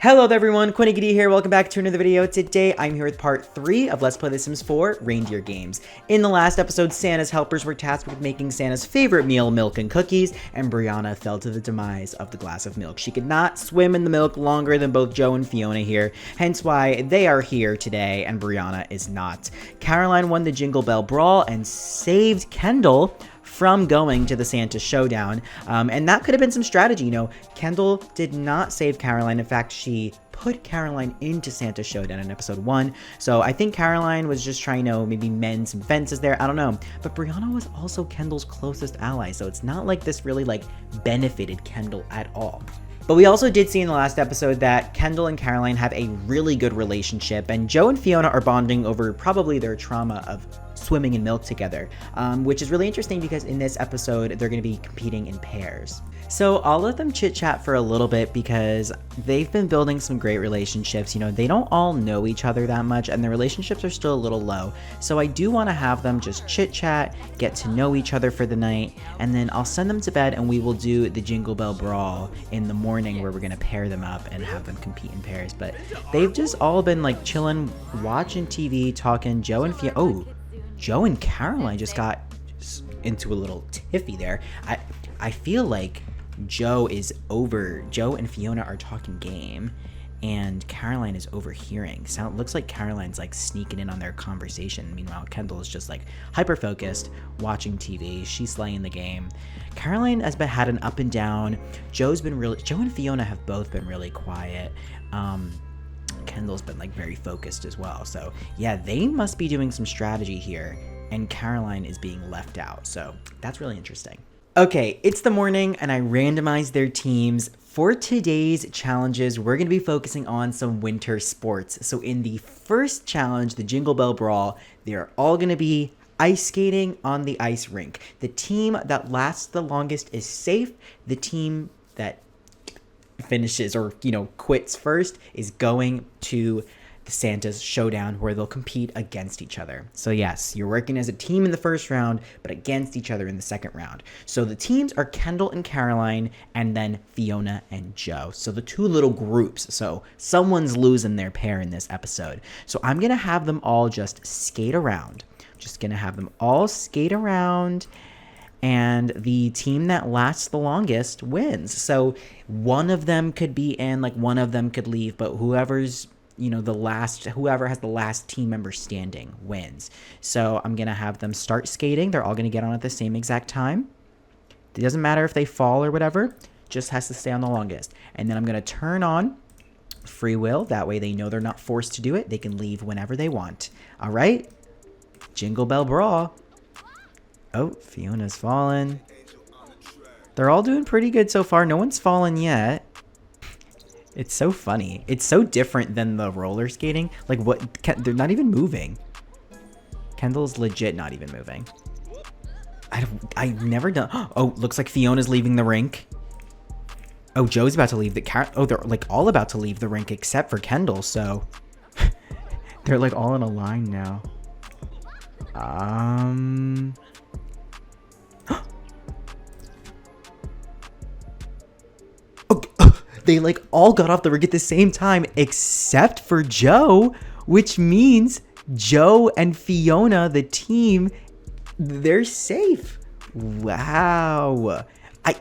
Hello there everyone, Coolnickyd here, welcome back to another video. Today I'm here with part 3 of Let's Play The Sims 4 Reindeer games. In the last episode, Santa's helpers were tasked with making Santa's favorite meal, milk and cookies, and Brianna fell to the demise of the glass of milk. She could not swim in the milk longer than both Joe and Fiona here, hence why they are here today and Brianna is not. Caroline won the Jingle Bell Brawl and saved Kendall from going to the Santa Showdown, and that could have been some strategy. You know, Kendall did not save Caroline. In fact, she put Caroline into Santa Showdown in episode 1, so I think Caroline was just trying to maybe mend some fences there, I don't know. But Brianna was also Kendall's closest ally, so it's not like this really benefited Kendall at all. But we also did see in the last episode that Kendall and Caroline have a really good relationship, and Joe and Fiona are bonding over probably their trauma of swimming in milk together, which is really interesting because in this episode they're going to be competing in pairs. So I'll let them chit chat for a little bit because they've been building some great relationships. You know, they don't all know each other that much and the relationships are still a little low. So I do want to have them just chit chat, get to know each other for the night, and then I'll send them to bed and we will do the Jingle Bell Brawl in the morning where we're going to pair them up and have them compete in pairs. But they've just all been chilling, watching TV, talking. Joe and Fiona. Oh, Joe and Caroline just got into a little tiffy there. I feel like Joe and Fiona are talking game and Caroline is overhearing. Looks like Caroline's sneaking in on their conversation. Meanwhile, Kendall is just hyper focused, watching TV. She's slaying the game. Caroline has had an up and down. Joe and Fiona have both been really quiet. Kendall's been very focused as well. So yeah, they must be doing some strategy here and Caroline is being left out. So that's really interesting. Okay, it's the morning and I randomized their teams. For today's challenges, we're going to be focusing on some winter sports. So in the first challenge, the Jingle Bell Brawl, they're all going to be ice skating on the ice rink. The team that lasts the longest is safe. The team that finishes or quits first is going to the Santa's Showdown where they'll compete against each other. So yes, you're working as a team in the first round but against each other in the second round. So the teams are Kendall and Caroline and then Fiona and Joe. So the two little groups. So someone's losing their pair in this episode. So I'm gonna have them all just skate around. Just gonna have them all skate around and the team that lasts the longest wins. So one of them could be in, one of them could leave, but whoever's whoever has the last team member standing wins. So I'm gonna have them start skating. They're all gonna get on at the same exact time. It doesn't matter if they fall or whatever, just has to stay on the longest. And then I'm gonna turn on free will. That way they know they're not forced to do it. They can leave whenever they want. All right, Jingle Bell Brawl. Oh, Fiona's fallen. They're all doing pretty good so far. No one's fallen yet. It's so funny. It's so different than the roller skating. They're not even moving. Kendall's legit not even moving. I've never done. Oh, looks like Fiona's leaving the rink. Oh, Joe's about to leave oh, they're all about to leave the rink except for Kendall. So they're all in a line now. They all got off the rig at the same time except for Joe, which means Joe and Fiona, the team, they're safe. Wow.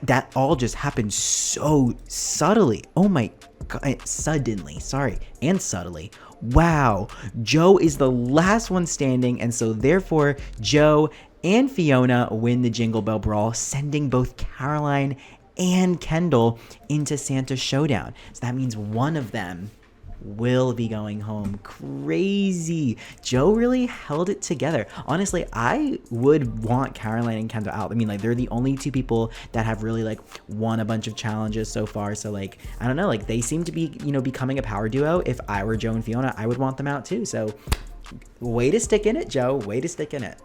That all just happened so subtly. Oh my God. Suddenly. Sorry. And subtly. Wow. Joe is the last one standing. And so therefore, Joe and Fiona win the Jingle Bell Brawl, sending both Caroline and Kendall into Santa's Showdown. So that means one of them will be going home. Crazy. Joe really held it together. Honestly, I would want Caroline and Kendall out. I mean, they're the only two people that have really won a bunch of challenges so far. So I don't know, they seem to be, becoming a power duo. If I were Joe and Fiona, I would want them out too. So way to stick in it, Joe. Way to stick in it.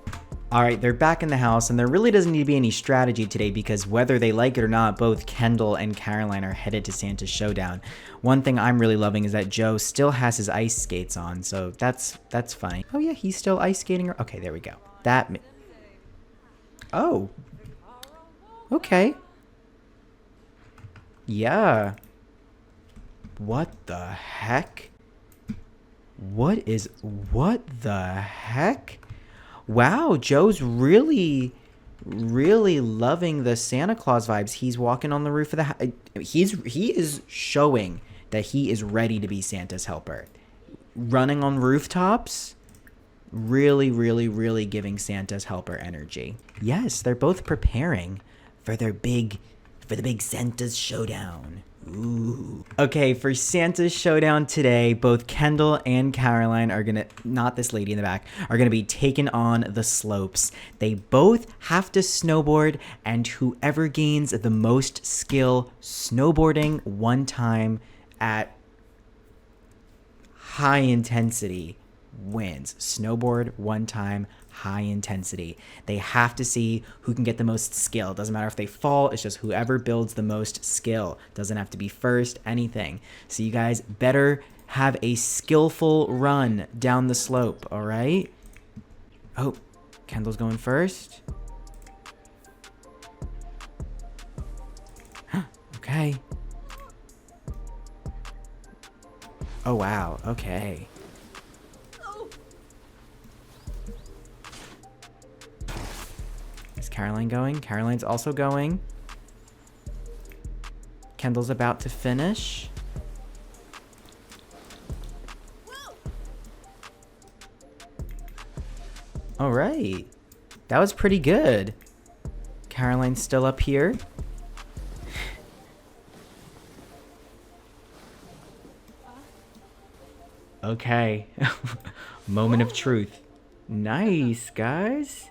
All right, they're back in the house, and there really doesn't need to be any strategy today because whether they like it or not, both Kendall and Caroline are headed to Santa's Showdown. One thing I'm really loving is that Joe still has his ice skates on, so that's funny. Oh yeah, he's still ice skating. Okay, there we go. Oh. Okay. Yeah. What the heck? What the heck? Wow, Joe's really loving the Santa Claus vibes. He's walking on the roof of the house. He is showing that he is ready to be Santa's helper. Running on rooftops, really giving Santa's helper energy. Yes, they're both preparing for the big Santa's showdown. Ooh. Okay, for Santa's showdown today, both Kendall and Caroline are gonna, not this lady in the back, are gonna be taken on the slopes. They both have to snowboard, and whoever gains the most skill snowboarding one time at high intensity wins. Snowboard one time, high intensity. They have to see who can get the most skill. Doesn't matter if they fall, it's just whoever builds the most skill. Doesn't have to be first, anything. So you guys better have a skillful run down the slope, all right? Oh, Kendall's going first. Okay. Oh, wow, okay. Is Caroline going? Caroline's also going. Kendall's about to finish. All right. That was pretty good. Caroline's still up here. Okay. Moment of truth. Nice, guys.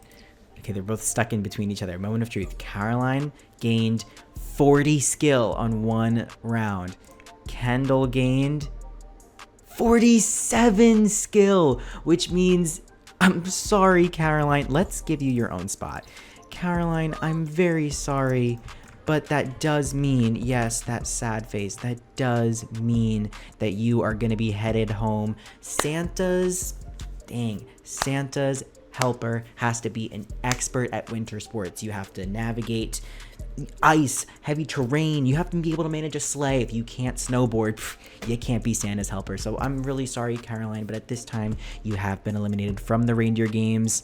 Okay, they're both stuck in between each other. Moment of truth. Caroline gained 40 skill on one round. Kendall gained 47 skill, which means, I'm sorry, Caroline. Let's give you your own spot. Caroline, I'm very sorry, but that does mean, yes, that sad face, that does mean that you are going to be headed home. Santa's helper has to be an expert at winter sports. You have to navigate ice, heavy terrain. You have to be able to manage a sleigh. If you can't snowboard, you can't be Santa's helper. So I'm really sorry, Caroline, but at this time, you have been eliminated from the reindeer games.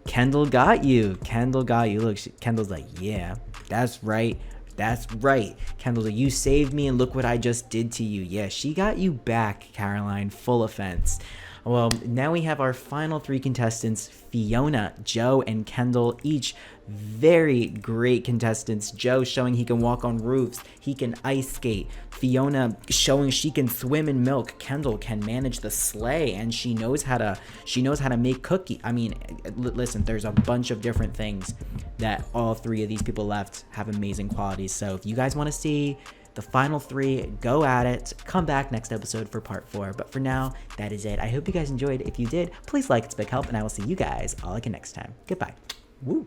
Kendall got you. Kendall got you. Look, Kendall's like, yeah, that's right. That's right. Kendall's like, you saved me and look what I just did to you. Yeah, she got you back, Caroline. Full offense. Well, now we have our final three contestants, Fiona, Joe, and Kendall, each very great contestants. Joe showing he can walk on roofs, he can ice skate. Fiona showing she can swim in milk. Kendall can manage the sleigh, and she knows how to make cookie. I mean, listen, there's a bunch of different things that all three of these people left have amazing qualities. So if you guys want to see the final three, go at it. Come back next episode for part 4. But for now, that is it. I hope you guys enjoyed. If you did, please like, it's a big help, and I will see you guys all again next time. Goodbye. Woo.